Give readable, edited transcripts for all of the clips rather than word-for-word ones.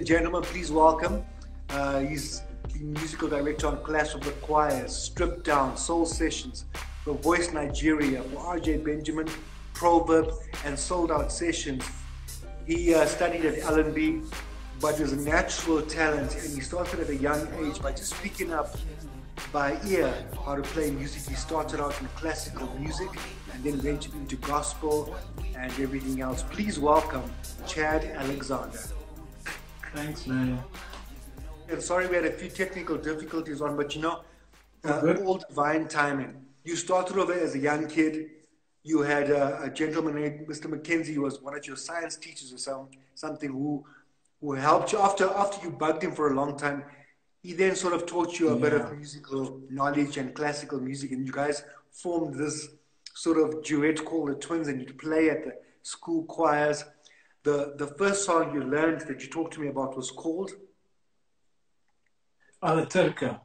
and gentlemen, please welcome. He's the musical director on Clash of the Choirs, Stripped Down, Soul Sessions, The Voice Nigeria for RJ Benjamin, Proverb, and Sold Out Sessions. He studied at L&B, but is a natural talent, and he started at a young age by just picking up by ear how to play music. He started out in classical music and then ventured into gospel and everything else. Please welcome Chad Alexander. Thanks, man. And sorry we had a few technical difficulties on, but you know, all divine timing. You started over as a young kid. You had a gentleman named Mr. Mackenzie, who was one of your science teachers or something, who helped you after you bugged him for a long time. He then sort of taught you a bit of musical knowledge and classical music, and you guys formed this sort of duet called the Twins, and you'd play at the school choirs. The first song you learned that you talked to me about was called? Alla Turca.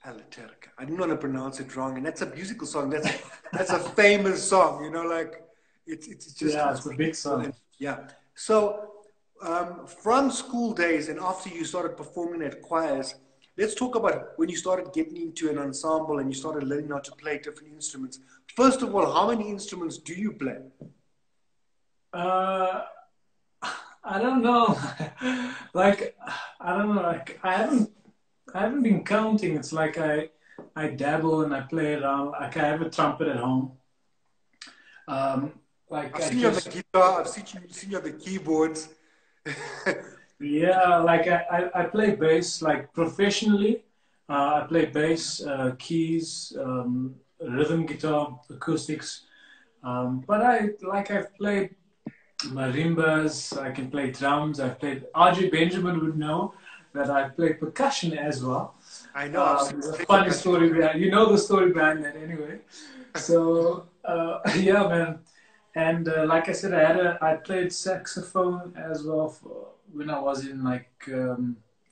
Alla Turca. I didn't want to pronounce it wrong, and that's a musical song. That's a famous song, you know, like it's just... Yeah, it's a big song. Yeah. So from school days and after you started performing at choirs, let's talk about when you started getting into an ensemble and you started learning how to play different instruments. First of all, how many instruments do you play? I don't know. Like, I don't know. Like, I haven't been counting. It's like I dabble and I play around. Like, I have a trumpet at home. Like I've seen you on the guitar. I've seen you on the keyboards. Yeah, like I play bass like professionally. I play bass, keys, rhythm guitar, acoustics. But I've played marimbas. I can play drums. I've played. RJ Benjamin would know that I play percussion as well. I know. There's a funny story behind. You know the story behind that anyway. So yeah, man. And like I said, I played saxophone as well when I was in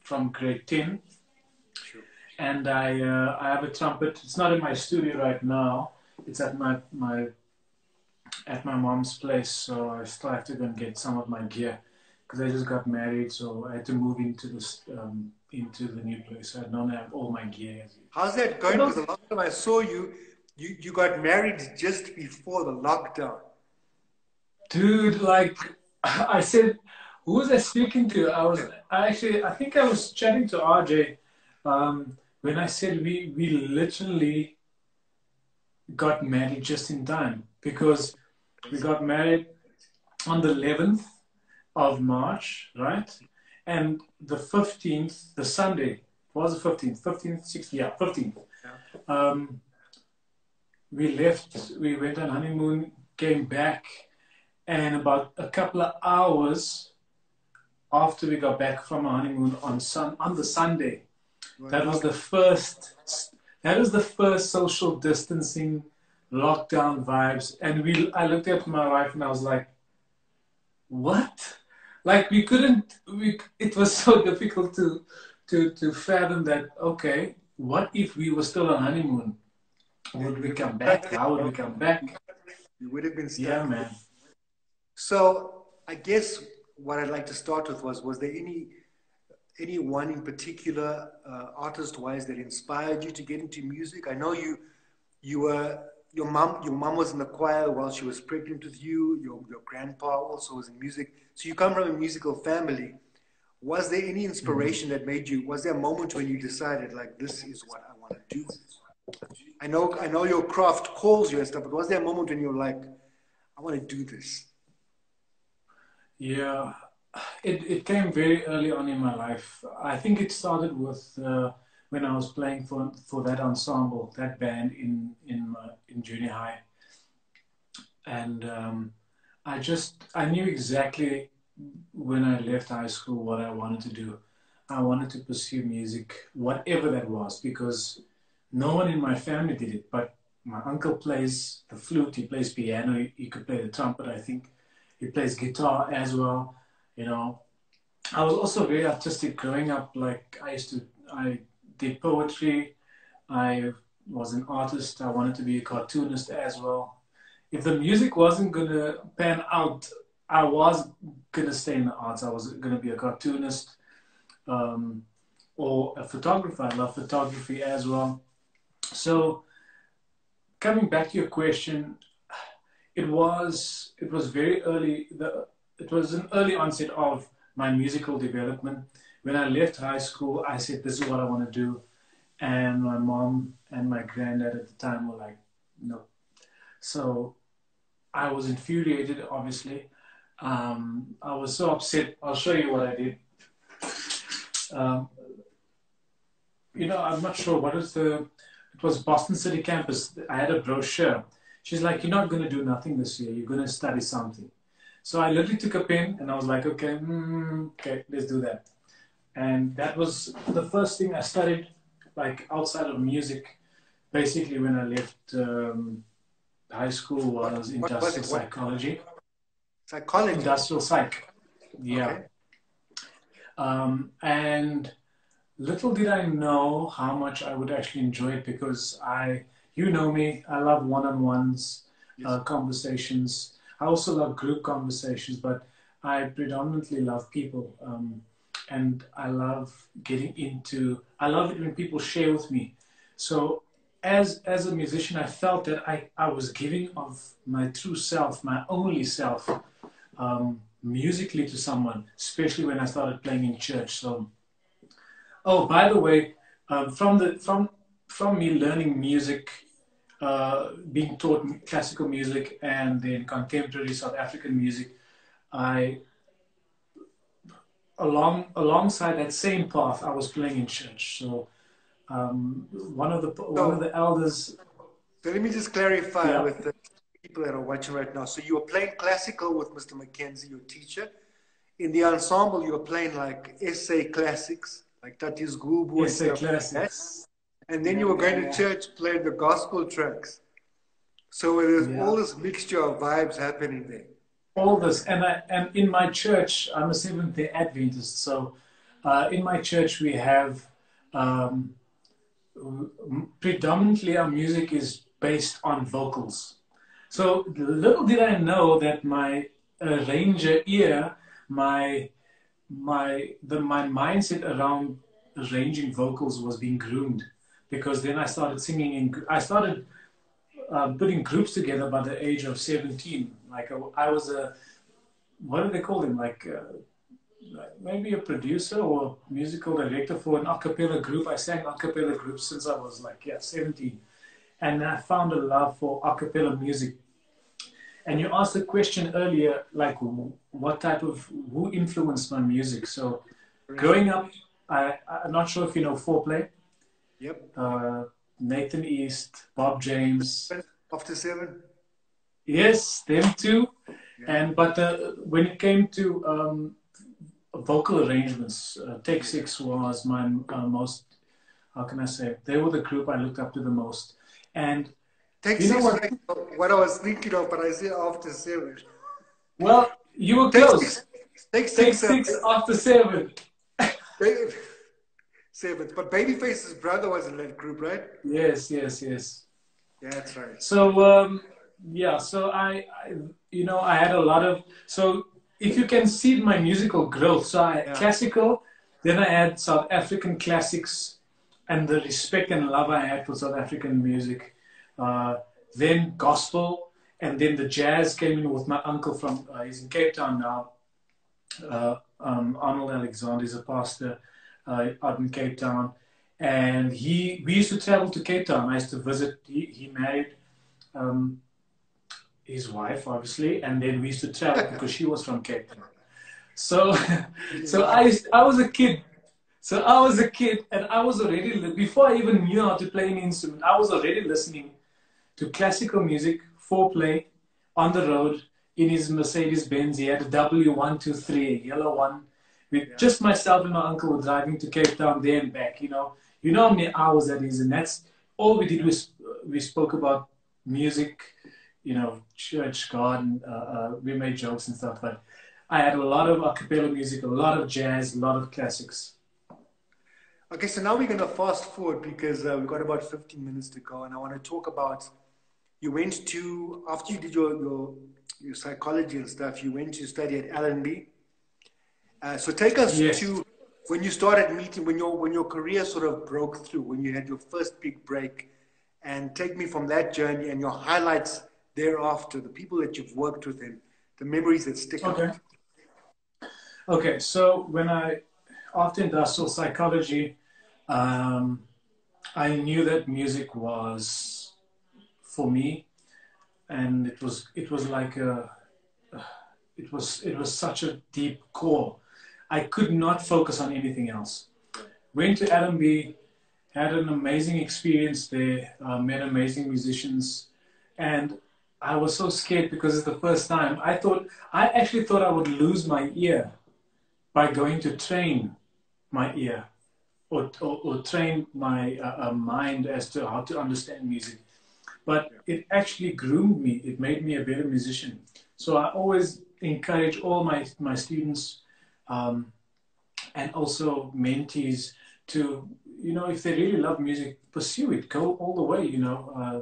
from grade 10. Sure. And I have a trumpet. It's not in my studio right now. It's at my mom's place. So I still have to go and get some of my gear because I just got married. So I had to move into the new place. So I don't have all my gear. How's that going? Because the last time I saw you got married just before the lockdown. Dude, like I said, who was I speaking to? I think I was chatting to RJ when I said we literally got married just in time because we got married on the 11th of March, right? And the 15th, the Sunday, was the 15th, 16th, yeah, 15th. Yeah. We left, we went on honeymoon, came back. And about a couple of hours after we got back from our honeymoon on the Sunday, that was the first social distancing lockdown vibes. And I looked at my wife and I was like, what? Like it was so difficult to fathom that, okay, what if we were still on honeymoon? Would we come back? How would we come back? You would have been stuck. Yeah, man. So I guess what I'd like to start with was there any one in particular artist-wise that inspired you to get into music? I know your mom was in the choir while she was pregnant with you. Your grandpa also was in music. So you come from a musical family. Was there any inspiration that made you? Was there a moment when you decided like this is what I want to do? I know your craft calls you and stuff, but was there a moment when you were like, I want to do this? Yeah, it came very early on in my life. I think it started with when I was playing for that ensemble, that band in junior high, and I knew exactly when I left high school what I wanted to do. I wanted to pursue music, whatever that was, because no one in my family did it. But my uncle plays the flute, he plays piano, he could play the trumpet, I think. He plays guitar as well, you know. I was also very artistic growing up. Like I did poetry. I was an artist. I wanted to be a cartoonist as well. If the music wasn't gonna pan out, I was gonna stay in the arts. I was gonna be a cartoonist. or a photographer. I love photography as well. So coming back to your question, it was very early. It was an early onset of my musical development. When I left high school, I said, "This is what I want to do," and my mom and my granddad at the time were like, "No." So I was infuriated. Obviously, I was so upset. I'll show you what I did. Um, I'm not sure what is the. It was Boston City campus. I had a brochure. She's like, "You're not going to do nothing this year. You're going to study something." So I literally took a pen and I was like, "Okay, okay, let's do that." And that was the first thing I studied, like outside of music. Basically, when I left high school, was What was industrial it? What psychology. psychology? Industrial psych. Yeah. Okay. And little did I know how much I would actually enjoy it because you know me, I love one-on-ones, Yes. conversations. I also love group conversations, but I predominantly love people. And I love I love it when people share with me. So as a musician, I felt that I was giving of my true self, my only self, musically to someone, especially when I started playing in church. So, oh, by the way, from me learning music, being taught classical music and then contemporary South African music, I alongside that same path, I was playing in church. So one of So, the elders, so let me just clarify yeah, with the people that are watching right now. So you were playing classical with Mr. Mackenzie, your teacher. In the ensemble, you were playing like essay classics, like Tati's Gubu and essay stuff like that. classics, And then yeah, you were yeah, going to yeah, church playing the gospel tracks. So there's yeah. all this mixture of vibes happening there. All this, and in my church, I'm a Seventh Day Adventist. So in my church, we have um, predominantly our music is based on vocals. So little did I know that my arranger ear, my mindset around arranging vocals was being groomed, because then I started singing I started putting groups together by the age of 17. Like I was a, what do they call them? Like maybe a producer or musical director for an a cappella group. I sang a cappella groups since I was like, yeah, 17. And I found a love for a cappella music. And you asked the question earlier, like who influenced my music? So Correct. growing up, I'm not sure if you know Foreplay, Yep. uh, Nathan East, Bob James. After seven? Yes, them too. Yeah. And but when it came to vocal arrangements, Take Yeah. Six was my most, how can I say, they were the group I looked up to the most. And Take you know six is what? like what I was thinking of, but I said after seven. Well, you were Take close. six. Take Take six. Six after seven. Ba- Seventh. But Babyface's brother was in that group, right? Yes, yes, yes. Yeah, that's right. So yeah, so I had a lot of, so if you can see my musical growth, so I had Yeah. classical, then I had South African classics, and the respect and love I had for South African music, then gospel, and then the jazz came in with my uncle from he's in Cape Town now. Arnold Alexander is a pastor out in Cape Town, and we used to travel to Cape Town. I used to visit. He married um, his wife, obviously, and then we used to travel because she was from Cape Town. So, so I was a kid. So I was a kid, and I was already before I even knew how to play an instrument. I was already listening to classical music, foreplay, on the road in his Mercedes Benz. He had a W123, a yellow one, with Yeah. just myself and my uncle were driving to Cape Town there and back. You know how many hours that is, and that's all we did was we spoke about music, church, God, and we made jokes and stuff. But I had a lot of a cappella music, a lot of jazz, a lot of classics. Okay, so now we're going to fast forward because we've got about 15 minutes to go, and I want to talk about you went to after you did your psychology and stuff. You went to study at Allenby. So take us Yes. to when you started meeting, when your career sort of broke through, when you had your first big break, and take me from that journey and your highlights thereafter, the people that you've worked with and the memories that stick Okay. out. Okay. So after industrial psychology, I knew that music was for me, and it was like it was such a deep call. I could not focus on anything else. Went to Allenby, had an amazing experience there, met amazing musicians, and I was so scared because it's the first time. I actually thought I would lose my ear by going to train my ear or train my mind as to how to understand music. But it actually groomed me. It made me a better musician. So I always encourage all my students and also mentees to, if they really love music, pursue it, go all the way,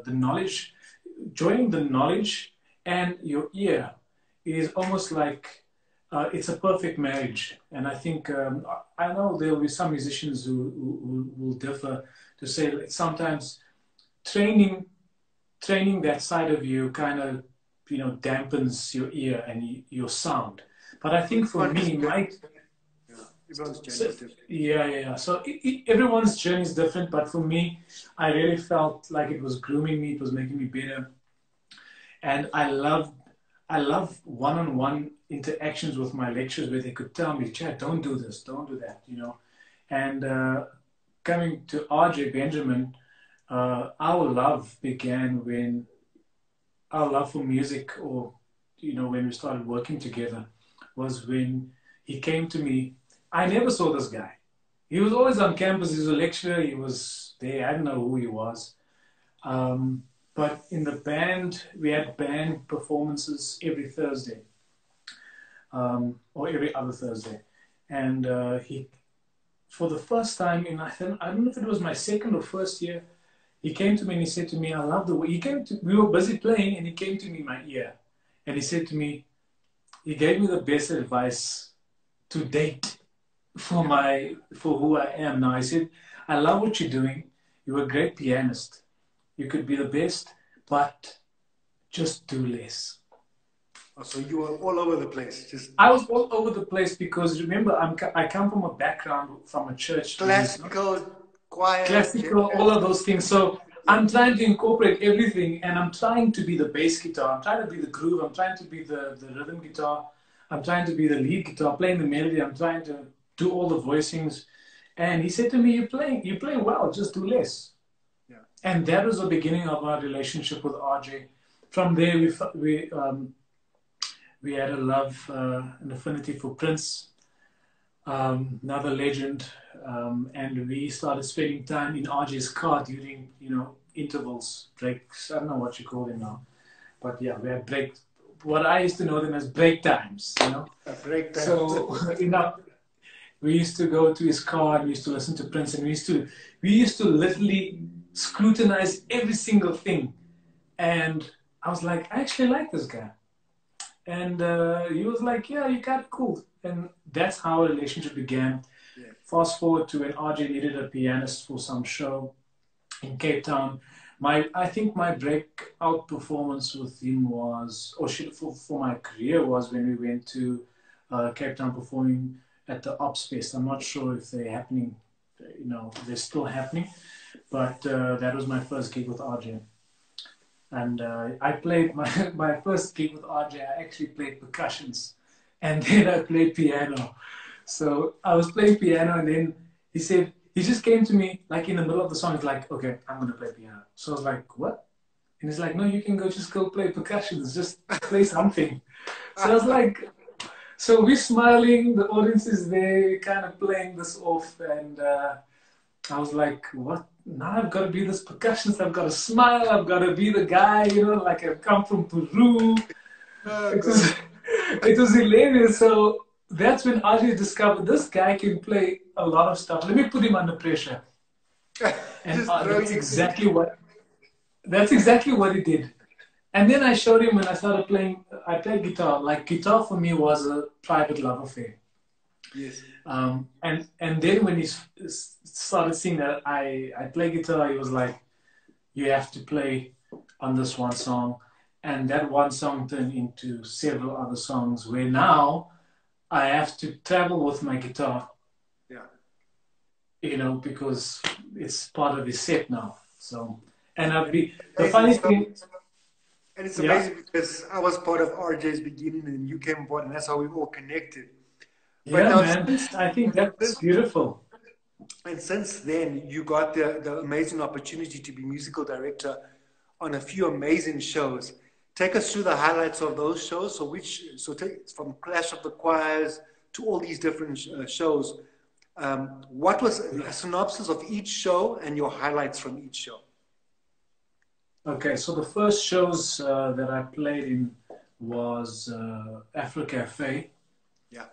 the knowledge, joining the knowledge and your ear is almost like it's a perfect marriage. And I think, I know there will be some musicians who will differ to say that sometimes training that side of you kind of, dampens your ear and your sound. But I think for me, Everyone's journey is different. yeah. So everyone's journey is different, but for me, I really felt like it was grooming me. It was making me better, and I love one-on-one interactions with my lecturers where they could tell me, "Chad, don't do this, don't do that," And coming to RJ Benjamin, our love began when our love for music, or when we started working together, was when he came to me. I never saw this guy. He was always on campus. He was a lecturer. He was there. I didn't know who he was. But in the band, we had band performances every Thursday, or every other Thursday. And he, for the first time I don't know if it was my second or first year, he came to me and he said to me, "I love the way," we were busy playing and he came to me in my ear and he said to me, he gave me the best advice to date for who I am now. I said, "I love what you're doing. You're a great pianist. You could be the best, but just do less." Oh, so you were all over the place. I was all over the place because remember, I come from a background from a church. Classical, choir. Classical, all of those things. So I'm trying to incorporate everything, and I'm trying to be the bass guitar. I'm trying to be the groove. I'm trying to be the rhythm guitar. I'm trying to be the lead guitar, playing the melody. I'm trying to do all the voicings. And he said to me, you play well, just do less. Yeah. And that was the beginning of our relationship with RJ. From there, we had a love, an affinity for Prince, another legend. And we started spending time in RJ's car during, intervals, breaks. I don't know what you call them now. But yeah, we had breaks. What I used to know them as break times, Break times. So, we used to go to his car and we used to listen to Prince, and we used to literally scrutinize every single thing. And I was like, I actually like this guy. And he was like, yeah, you're kind of cool. And that's how a relationship began. Yeah. Fast forward to when RJ needed a pianist for some show in Cape Town. I think my breakout performance with him was, for my career, was when we went to Cape Town performing at the Ops Fest. I'm not sure if they're happening, they're still happening, but that was my first gig with RJ. And I played my first gig with RJ. I actually played percussions, and then I played piano. So I was playing piano, and then he just came to me like in the middle of the song. He's like, "Okay, I'm gonna play piano." So I was like, "What?" And he's like, "No, you can just go play percussions. Just play something." So I was like, so we're smiling. The audience is there, kind of playing this off, and I was like, "What? Now I've got to be this percussionist. I've got to smile. I've got to be the guy, like I've come from Peru." It was hilarious. So that's when RJ discovered this guy can play a lot of stuff. Let me put him under pressure. And that's exactly what he did. And then I showed him when I started playing. I played guitar. Like, guitar for me was a private love affair. Yes. And then when he started singing that I play guitar, he was like, you have to play on this one song. And that one song turned into several other songs where now I have to travel with my guitar, Yeah. you know, because it's part of his set now. So, and the Amazing. funny thing, And it's yeah, amazing because I was part of RJ's beginning and you came aboard, and that's how we all connected. But yeah, now, man, I think that's beautiful. and since then, you got the amazing opportunity to be musical director on a few amazing shows. Take us through the highlights of those shows. So take from Clash of the Choirs to all these different shows. What was a synopsis of each show and your highlights from each show? Okay, so the first shows that I played in was Afro Cafe. Yeah.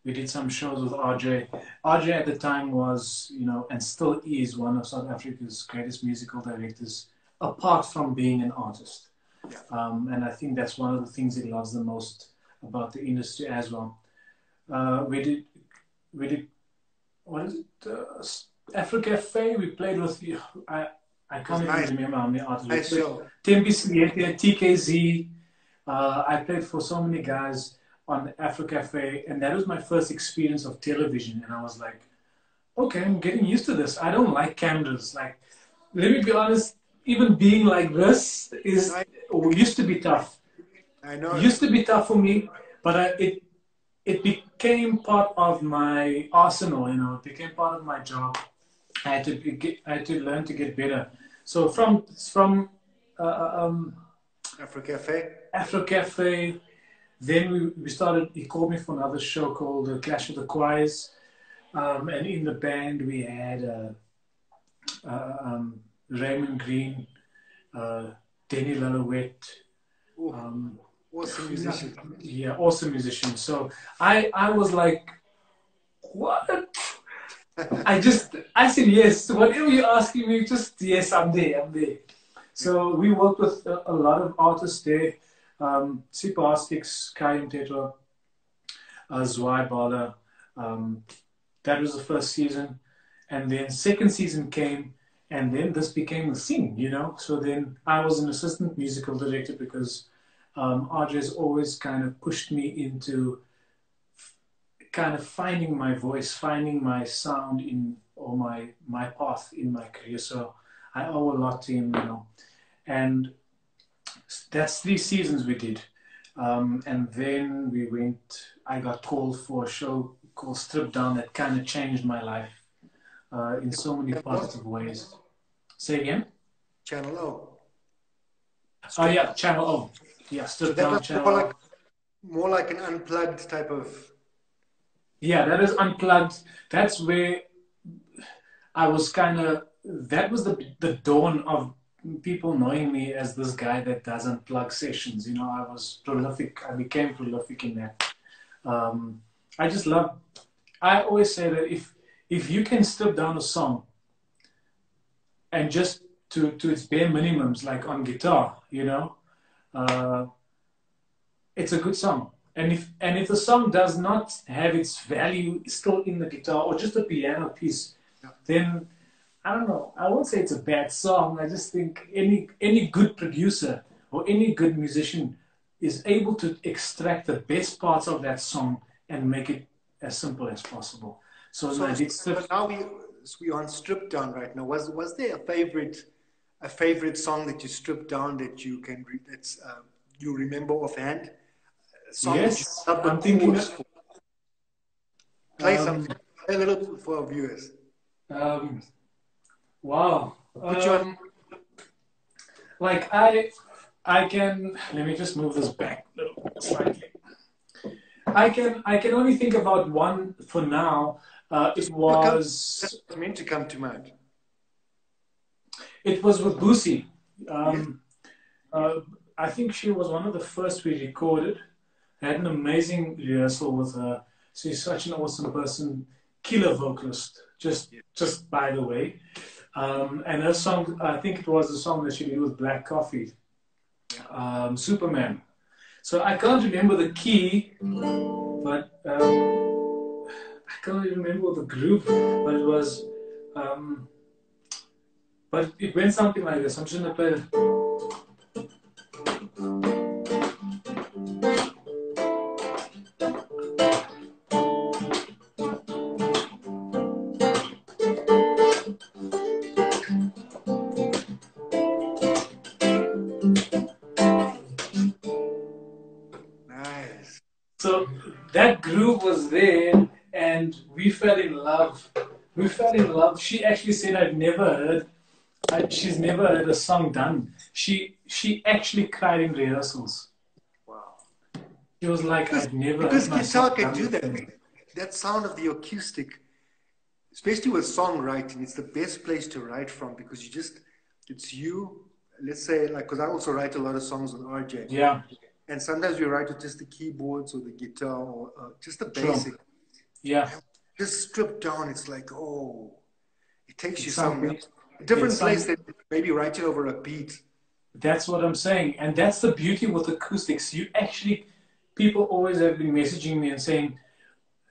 We did some shows with RJ. RJ at the time was, you know, and still is one of South Africa's greatest musical directors, apart from being an artist. Yeah. And I think that's one of the things he loves the most about the industry as well. We did, what is it? Afro Cafe. We played with, I can't even remember how many artists. Nice show. Tempi Siete, TKZ. I played for so many guys on Afro Cafe, and that was my first experience of television. And I was like, okay, I'm getting used to this. I don't like cameras. Like, let me be honest, even being like this used to be tough. I know. It used to be tough for me, but it became part of my arsenal. You know, it became part of my job. I had to learn to get better. So from Afro Cafe. Afro Cafe, then we started. He called me for another show called the Clash of the Choirs, and in the band we had Raymond Green, Denny Lalouette. Awesome musician. Yeah, awesome musician. So I was like, what? I said yes. Whatever you're asking me, just yes, I'm there. So we worked with a lot of artists there. Sipho Stix, Kai Tetra, Zwei Bala. That was the first season. And then second season came, and then this became a thing, you know. So then I was an assistant musical director because RJ's always kind of pushed me into kind of finding my voice, finding my sound or my path in my career. So I owe a lot to him, you know. And that's 3 seasons we did. And then I got called for a show called Strip Down that kind of changed my life in so many positive ways. Say again? Channel O. Oh, yeah, Channel O. Yeah, Strip Down, Channel O. More like an unplugged type of... Yeah, that is unplugged. That's where I was that was the dawn of people knowing me as this guy that does unplug sessions. You know, I was prolific. I became prolific in that. I always say that if you can strip down a song and just to its bare minimums, like on guitar, you know, it's a good song. And if the song does not have its value still in the guitar or just a piano piece, then I don't know. I won't say it's a bad song. I just think any good producer or any good musician is able to extract the best parts of that song and make it as simple as possible. So now we're on Strip Down right now. Was there a favorite song that you stripped down that you can you remember offhand? Yes, I'm thinking. Play something. Play a little for our viewers. Wow. Like I can. Let me just move this back a little slightly. I can only think about one for now. It was meant to come to mind. It was with Boosie. I think she was one of the first we recorded. I had an amazing rehearsal with her. She's such an awesome person, killer vocalist. Just by the way, and her song, I think it was the song that she did with Black Coffee, Superman. So I can't remember the key, but can't even remember the group, but it was, but it went something like this. I'm just gonna play it. Nice. So that groove was there, and we fell in love. We fell in love. She actually said, she's never heard a song done. She actually cried in rehearsals. Wow. She was like, Because, I've never because heard my guitar song can done do that. before. That sound of the acoustic, especially with songwriting, it's the best place to write from because it's you. Let's say, like, because I also write a lot of songs with RJ. Yeah, And sometimes we write with just the keyboards or the guitar or just the true. basic. Yeah, Just stripped down, it's like, oh, it takes you it's somewhere. something. A It's different place some. than maybe writing over a beat. That's what I'm saying, and that's the beauty with acoustics. You actually, people always have been messaging me and saying,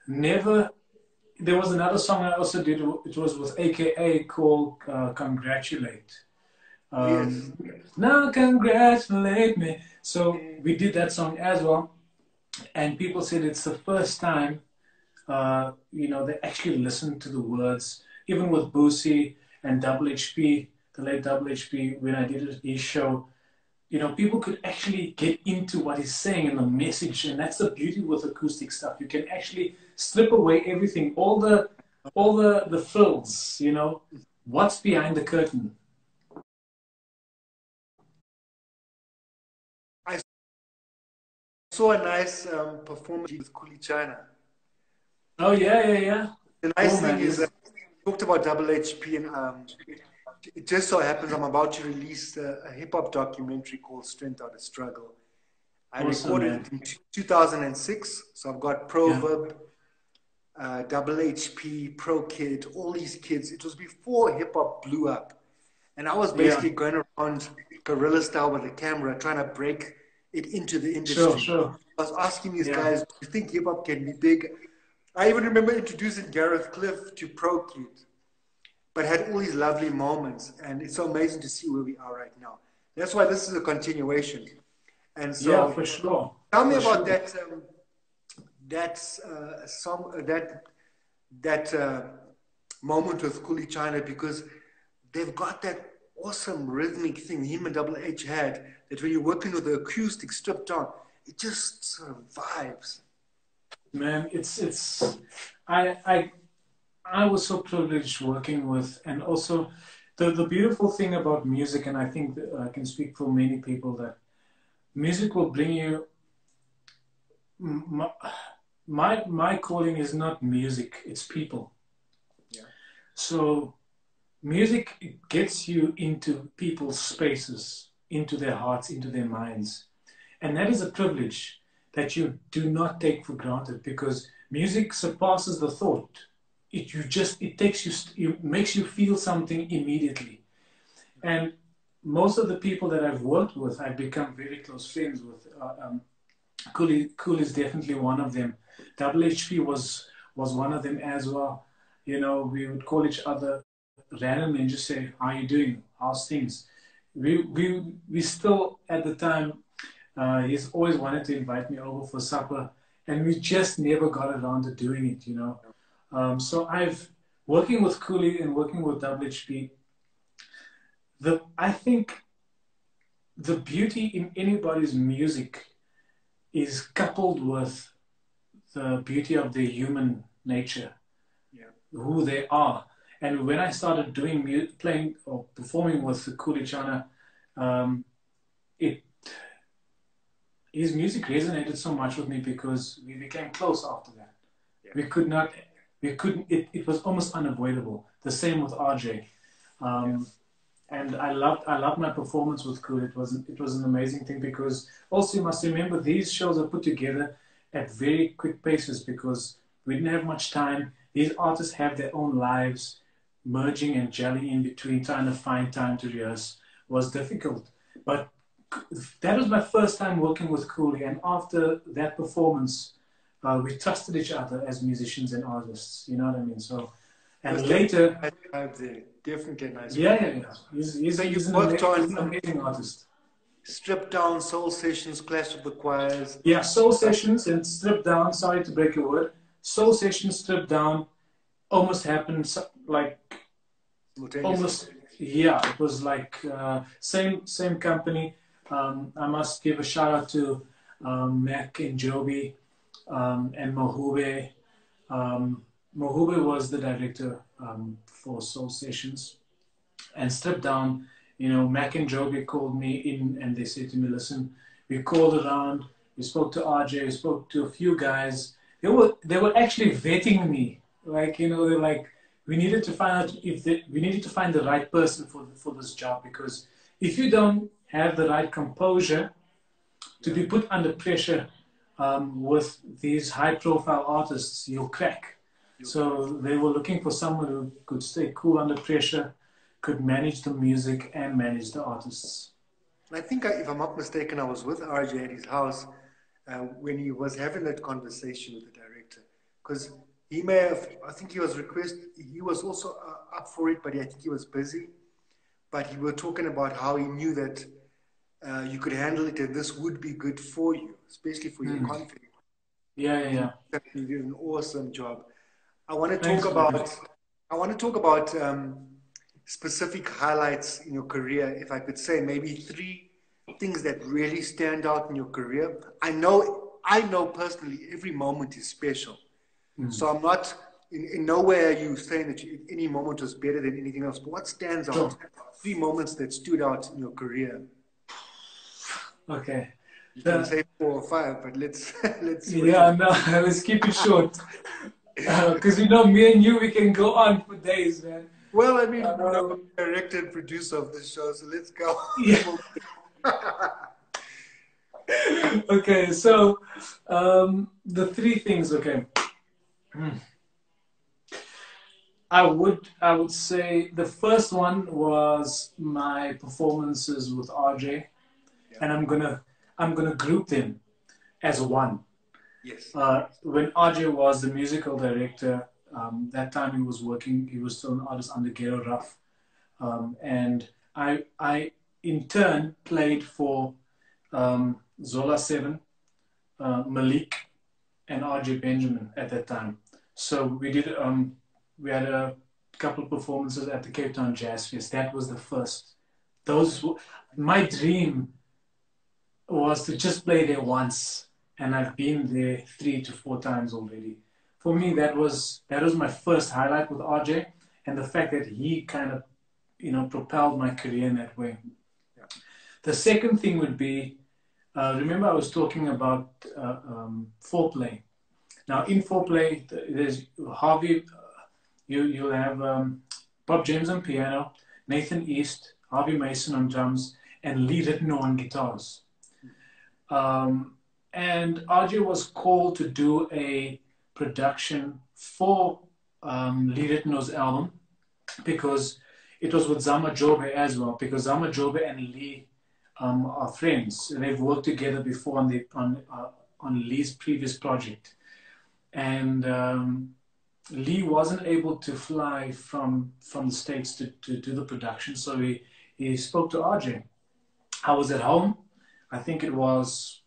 never. There was another song I also did. It was with AKA called "Congratulate." Oh, yes. Now congratulate me. So we did that song as well, and people said it's the first time, they actually listened to the words. Even with Boosie and Double HP, the late Double HP, when I did his show, people could actually get into what he's saying and the message, and that's the beauty with acoustic stuff. You can actually strip away everything, all the frills, what's behind the curtain. I saw a nice performance with Kiki Chana. Oh yeah, yeah, yeah. The Cool, nice thing man. is that we talked about Double HP, and it just so happens I'm about to release a hip hop documentary called Strength Out of Struggle. I Awesome, recorded man. it in 2006, so I've got Yeah, Proverb, Double HP, Pro Kid, all these kids. It was before hip hop blew up. And I was yeah. basically going around guerrilla style with a camera trying to break it into the Sure, industry. sure. I was asking these Yeah, guys, do you think hip hop can be big? I even remember introducing Gareth Cliff to Pro Kid, but had all these lovely moments. And it's so amazing to see where we are right now. That's why this is a continuation. And yeah, so for sure, tell me for about sure. that song, that moment with Kuli China, because they've got that awesome rhythmic thing him and Double H had, that when you're working with the acoustic stripped down, it just sort of vibes. Man, I I was so privileged working with, and also the beautiful thing about music, and I think that I can speak for many people, that music will bring you. My my calling is not music; it's people. Yeah. So music gets you into people's spaces, into their hearts, into their minds, and that is a privilege that you do not take for granted, because music surpasses the thought. It takes you, it makes you feel something immediately. And most of the people that I've worked with, I've become very close friends with. Cool is definitely one of them. Double HP was one of them as well. We would call each other randomly and just say, "How are you doing? How's things?" We still at the time. He's always wanted to invite me over for supper, and we just never got around to doing it. So I've working with Cooley and working with WHP. I think the beauty in anybody's music is coupled with the beauty of their human nature, Yeah. who they are. And when I started playing or performing with Kuli Chana, um, it his music resonated so much with me because we became close after that. Yeah. We could not, we couldn't. It was almost unavoidable. The same with RJ. Yeah. And I loved my performance with Cool. It was an amazing thing, because also you must remember these shows are put together at very quick paces because we didn't have much time. These artists have their own lives. Merging and gelling in between, trying to find time to rehearse was difficult. But that was my first time working with Cooley, and after that performance, we trusted each other as musicians and artists. You know what I mean? So, and That's later, definitely a nice vibe there. Definitely a nice yeah, vibe. yeah, yeah. So you He's worked he's an on amazing artist. Stripped Down, Soul Sessions, Clash of the Choirs. Yeah, Soul Sessions and Stripped Down. Sorry to break your word. Soul Sessions, Stripped Down almost happened like Simultaneously. almost, yeah, it was like same company. I must give a shout out to Mac and Joby and Mohube. Mohube was the director for Soul Sessions. And Stripped Down, you know, Mac and Joby called me in and they said to me, listen, we called around, we spoke to RJ, we spoke to a few guys. They were actually vetting me. Like, you know, they're like, we needed to find out we needed to find the right person for this job, because if you don't have the right composure to be put under pressure with these high profile artists, you'll crack. So they were looking for someone who could stay cool under pressure, could manage the music and manage the artists. I think, if I'm not mistaken, I was with RJ at his house when he was having that conversation with the director. Because he may have, I think he was also up for it, but I think he was busy. But he was talking about how he knew that you could handle it and this would be good for you, especially for your confidence. Yeah, yeah, yeah. You did an awesome job. I want to Thanks, talk man. about. I want to talk about specific highlights in your career. If I could say maybe 3 things that really stand out in your career. I know personally every moment is special. So I'm not in no way are you saying that any moment was better than anything else. But what stands out? Sure. 3 moments that stood out in your career. Okay. You can say 4 or 5, but let's Yeah, no, let's keep it short. Because you know, me and you, we can go on for days, man. Well, I mean, director and producer of this show, so let's go. Yeah. Okay, so the 3 things. Okay, I would say the first one was my performances with RJ, and I'm gonna group them as one. Yes. When RJ was the musical director, that time he was still an artist under Ghetto Rough, and I in turn played for Zola 7, Malik, and RJ Benjamin at that time. So we had a couple of performances at the Cape Town Jazz Fest. That was the first. My dream was to just play there once, and I've been there 3 to 4 times already. For me, that was my first highlight with RJ, and the fact that he kind of, you know, propelled my career in that way. Yeah. The second thing would be, remember I was talking about foreplay. Now in foreplay, there's Harvey. You'll have Bob James on piano, Nathan East, Harvey Mason on drums, and Lee Ritno on guitars. And RJ was called to do a production for Lee Ritno's album, because it was with Zama Jobe as well, because Zama Jobe and Lee are friends. They've worked together before on Lee's previous project. And Lee wasn't able to fly from the States to do the production, so he spoke to RJ. I was at home. I think it was,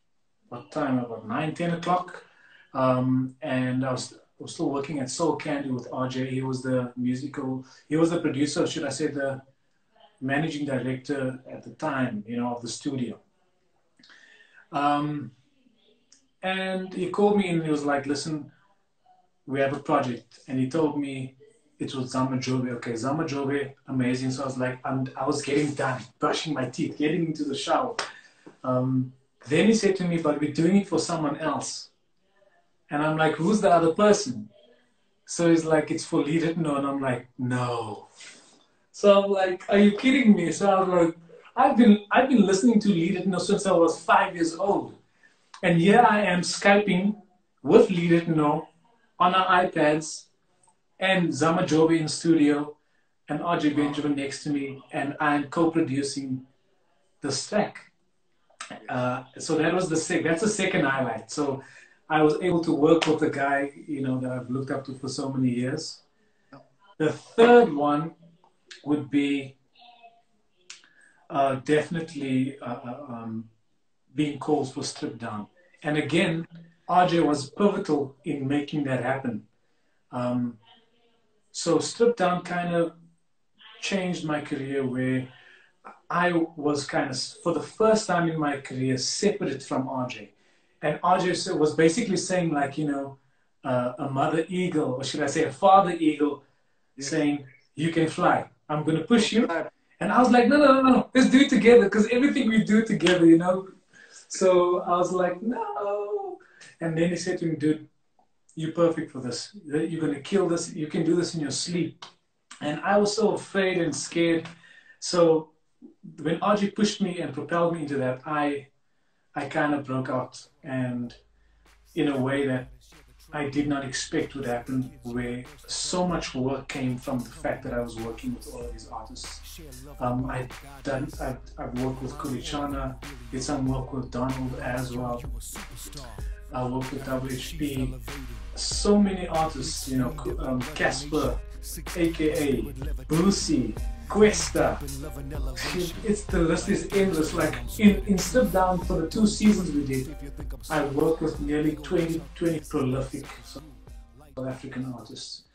what time? About 9, 10 o'clock. And I was still working at Soul Candy with RJ. He was the producer, should I say, the managing director at the time, you know, of the studio. And he called me and he was like, listen, we have a project. And he told me it was Zama Jobe. Okay, Zama Jobe, amazing. So I was like, I was getting done, brushing my teeth, getting into the shower. Then he said to me, but we're doing it for someone else. And I'm like, who's the other person? So he's like, it's for Lee Ritno. And I'm like, no. So I'm like, are you kidding me? So I was like, I've been listening to Lee Ritno since I was 5 years old. And here I am Skyping with Lee Ritno on our iPads and Zama Jobe in studio and RJ Benjamin next to me, and I'm co-producing this track. So that's the second highlight. So I was able to work with a guy, you know, that I've looked up to for so many years. The third one would be definitely being called for Strip Down. And again, RJ was pivotal in making that happen. So Strip Down kind of changed my career, where I was kind of, for the first time in my career, separated from RJ. And RJ was basically saying, like, you know, a mother eagle, or should I say a father eagle, saying, you can fly. I'm going to push you. And I was like, no, no, no, no, let's do it together, because everything we do together, you know. So I was like, no. And then he said to me, dude, you're perfect for this. You're going to kill this. You can do this in your sleep. And I was so afraid and scared. So when RJ pushed me and propelled me into that, I kind of broke out, and in a way that I did not expect would happen, where so much work came from the fact that I was working with all of these artists. I've worked with Kiki Chana, did some work with Donald as well. I worked with WHP. So many artists, you know, Casper, aka Brucey, Questa. The list is endless. Like in Strip Down, for the 2 seasons we did, I worked with nearly 20 prolific South African artists.